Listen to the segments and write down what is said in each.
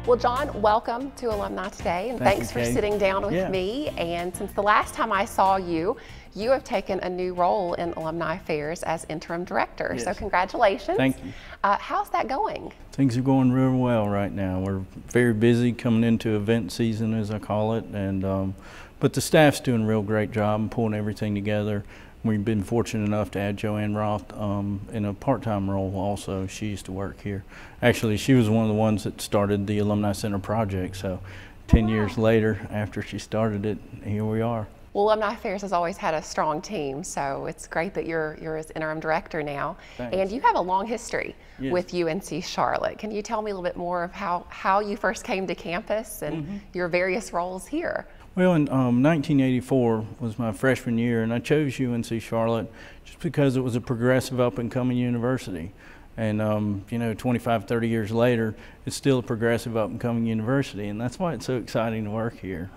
Well, John, welcome to Alumni Today, and thanks for sitting down with me. And since the last time I saw you, you have taken a new role in Alumni Affairs as Interim Director. Yes. So congratulations. Thank you. How's that going? Things are going real well right now. We're very busy coming into event season, as I call it, and but the staff's doing a real great job and pulling everything together. We've been fortunate enough to add Joanne Roth in a part-time role also. She used to work here. Actually, she was one of the ones that started the Alumni Center project, so 10 years later, after she started it, here we are. Well, Alumni Affairs has always had a strong team, so it's great that you're as interim director now. Thanks. And you have a long history with UNC Charlotte. Can you tell me a little bit more of how you first came to campus and your various roles here? Well, in 1984 was my freshman year, and I chose UNC Charlotte just because it was a progressive up-and-coming university. And, you know, 25, 30 years later, it's still a progressive up-and-coming university, and that's why it's so exciting to work here.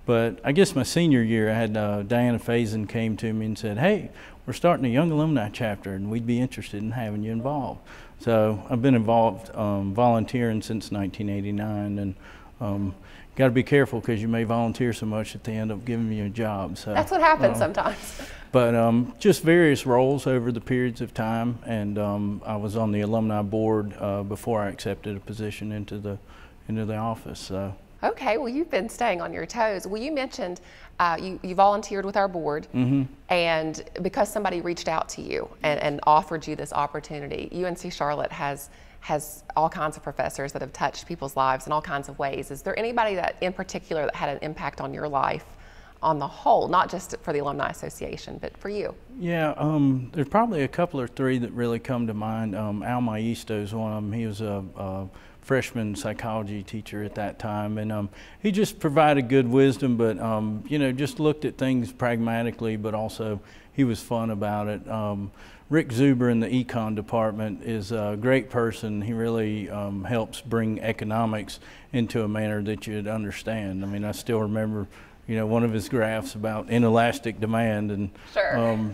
But I guess my senior year, I had Diana Faison came to me and said, hey, we're starting a young alumni chapter, and we'd be interested in having you involved. So I've been involved volunteering since 1989, and got to be careful because you may volunteer so much that they end up giving you a job. So that's what happens sometimes. But just various roles over the periods of time, and I was on the alumni board before I accepted a position into the office. So. Okay, well, you've been staying on your toes. Well, you mentioned you volunteered with our board, and because somebody reached out to you and offered you this opportunity. UNC Charlotte has all kinds of professors that have touched people's lives in all kinds of ways. Is there anybody that in particular that had an impact on your life on the whole, not just for the Alumni Association, but for you? Yeah, there's probably a couple or three that really come to mind. Al Maisto is one of them. He was a freshman psychology teacher at that time, and he just provided good wisdom, but you know, just looked at things pragmatically, but also he was fun about it. Rick Zuber in the econ department is a great person. He really helps bring economics into a manner that you'd understand. I mean, I still remember, you know, one of his graphs about inelastic demand, and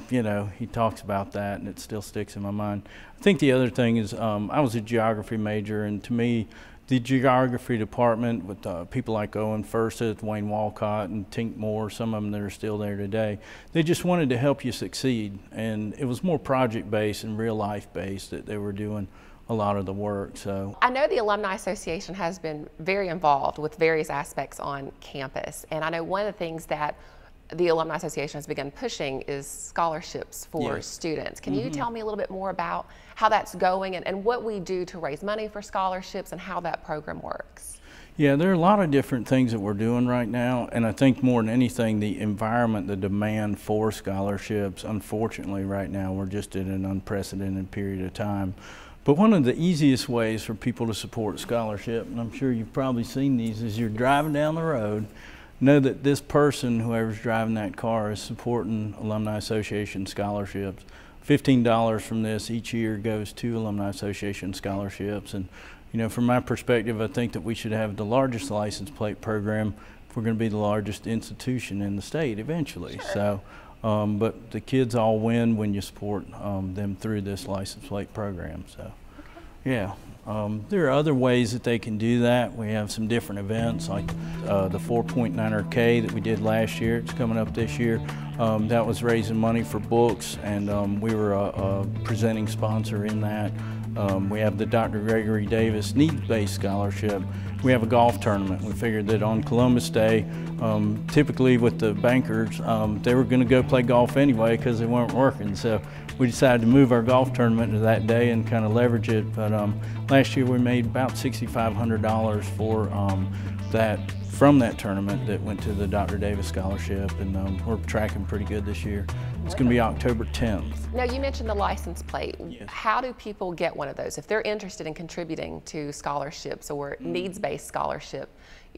you know, he talks about that, and it still sticks in my mind. I think the other thing is I was a geography major, and to me, the geography department with people like Owen Furseth, Wayne Walcott, and Tink Moore, some of them that are still there today, they just wanted to help you succeed, and it was more project-based and real-life-based that they were doing a lot of the work. So I know the Alumni Association has been very involved with various aspects on campus, and I know one of the things that the Alumni Association has begun pushing is scholarships for students. Can you tell me a little bit more about how that's going and what we do to raise money for scholarships and how that program works? Yeah, there are a lot of different things that we're doing right now, and I think more than anything, the environment, the demand for scholarships, unfortunately right now, we're just in an unprecedented period of time. But one of the easiest ways for people to support scholarship, and I'm sure you've probably seen these, is you're driving down the road, know that this person, whoever's driving that car, is supporting Alumni Association scholarships. $15 from this each year goes to Alumni Association scholarships. And you know, from my perspective, I think that we should have the largest license plate program if we're going to be the largest institution in the state eventually. So, but the kids all win when you support them through this license plate program. So, yeah. There are other ways that they can do that. We have some different events like the 4.9er K that we did last year. It's coming up this year. That was raising money for books, and we were a presenting sponsor in that. We have the Dr. Gregory Davis Needs-Based Scholarship. We have a golf tournament. We figured that on Columbus Day, typically with the bankers, they were going to go play golf anyway because they weren't working. So we decided to move our golf tournament to that day and kind of leverage it. But last year we made about $6,500 for from that tournament that went to the Dr. Davis Scholarship, and we're tracking pretty good this year. It's going to be October 10th. Now, you mentioned the license plate. Yes. How do people get one of those? If they're interested in contributing to scholarships or needs-based scholarship,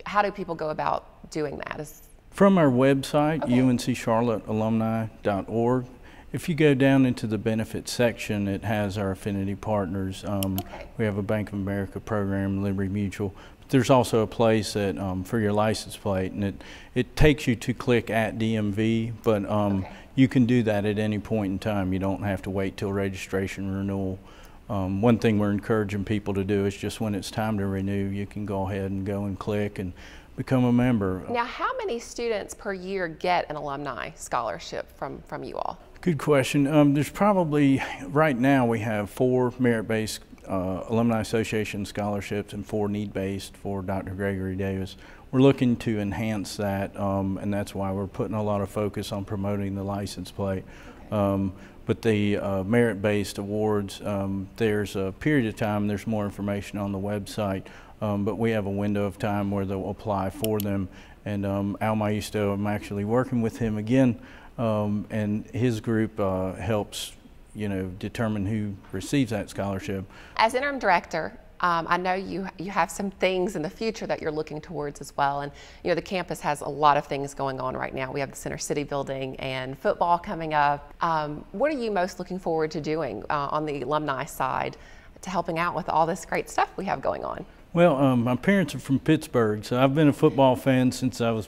how do people go about doing that? From our website, uncharlottealumni.org. If you go down into the benefits section, it has our affinity partners. We have a Bank of America program, Liberty Mutual. But there's also a place that for your license plate, and it takes you to click at DMV, but you can do that at any point in time. You don't have to wait till registration renewal. one thing we're encouraging people to do is just when it's time to renew, you can go ahead and go and click and become a member. Now, how many students per year get an alumni scholarship from you all? Good question. There's probably, right now we have 4 merit-based Alumni Association scholarships and 4 need-based for Dr. Gregory Davis. We're looking to enhance that, and that's why we're putting a lot of focus on promoting the license plate. But the merit-based awards, there's a period of time, there's more information on the website, but we have a window of time where they'll apply for them. And Al Maisto, I'm actually working with him again, and his group helps, determine who receives that scholarship. As interim director, I know you have some things in the future that you're looking towards as well, and the campus has a lot of things going on right now. We have the Center City building and football coming up. What are you most looking forward to doing on the alumni side to helping out with all this great stuff we have going on? Well, my parents are from Pittsburgh, so I've been a football fan since I was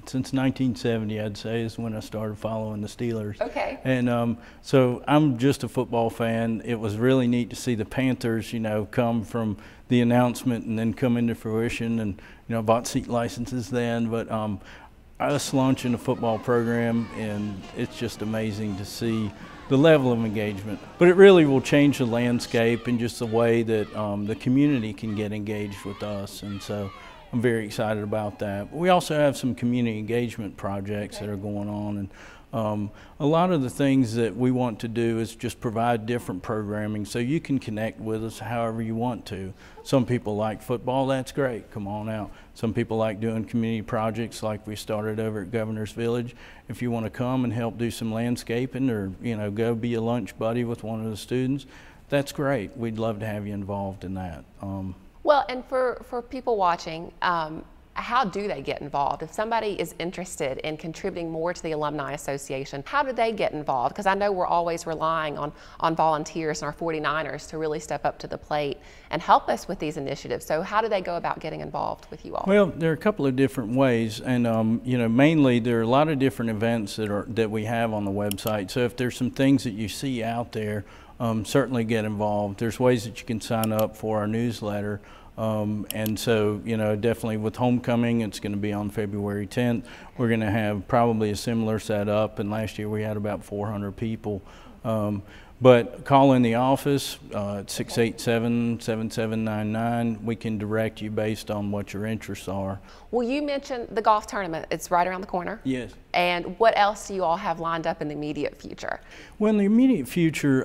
since 1970, I'd say, is when I started following the Steelers. Okay. And so I'm just a football fan. It was really neat to see the Panthers, come from the announcement and then come into fruition. And, I bought seat licenses then, but us launching a football program, and it's just amazing to see the level of engagement. But it really will change the landscape and just the way that the community can get engaged with us. And so I'm very excited about that. But we also have some community engagement projects that are going on. And a lot of the things that we want to do is just provide different programming so you can connect with us however you want to. Some people like football, that's great, come on out. Some people like doing community projects like we started over at Governor's Village. If you want to come and help do some landscaping or go be a lunch buddy with one of the students, that's great. We'd love to have you involved in that. Well, and for people watching, how do they get involved? If somebody is interested in contributing more to the Alumni Association, how do they get involved? Because I know we're always relying on volunteers and our 49ers to really step up to the plate and help us with these initiatives. So how do they go about getting involved with you all? Well, there are a couple of different ways, and mainly there are a lot of different events that we have on the website. So if there's some things that you see out there, certainly get involved. There's ways that you can sign up for our newsletter. And so, definitely with homecoming, it's going to be on February 10th. We're going to have probably a similar setup, and last year we had about 400 people. But call in the office at 687-7799. We can direct you based on what your interests are. Well, you mentioned the golf tournament. It's right around the corner. Yes. And what else do you all have lined up in the immediate future? Well, in the immediate future,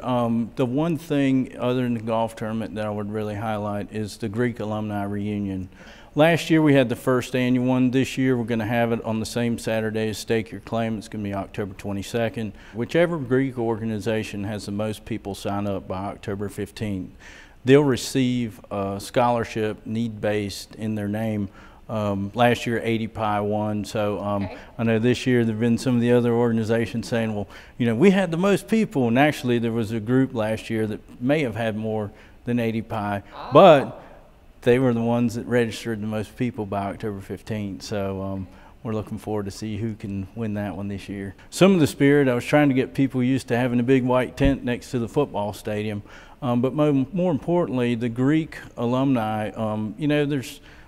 the one thing other than the golf tournament that I would really highlight is the Greek alumni reunion. Last year we had the first annual one. This year we're going to have it on the same Saturday as Stake Your Claim. It's going to be October 22nd. Whichever Greek organization has the most people sign up by October 15th, they'll receive a scholarship need-based in their name. Last year 80 Pi won, so okay. I know this year there have been some of the other organizations saying, well, we had the most people, and actually there was a group last year that may have had more than 80 Pi, but they were the ones that registered the most people by October 15th. So we're looking forward to see who can win that one this year. Some of the spirit, I was trying to get people used to having a big white tent next to the football stadium. But more importantly, the Greek alumni,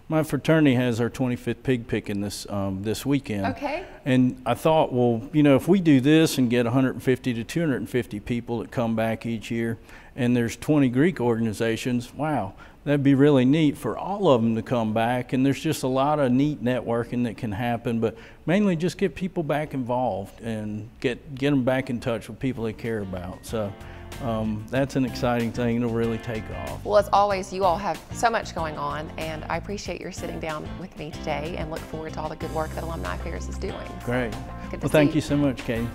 my fraternity has our 25th pig picking this weekend. Okay. And I thought, well, if we do this and get 150 to 250 people that come back each year, and there's 20 Greek organizations, wow, that'd be really neat for all of them to come back. And there's just a lot of neat networking that can happen, but mainly just get people back involved and get them back in touch with people they care about. So that's an exciting thing. It'll really take off. Well, as always, you all have so much going on, and I appreciate your sitting down with me today and look forward to all the good work that Alumni Affairs is doing. Great. Good to Well, thank see you so much, Katie.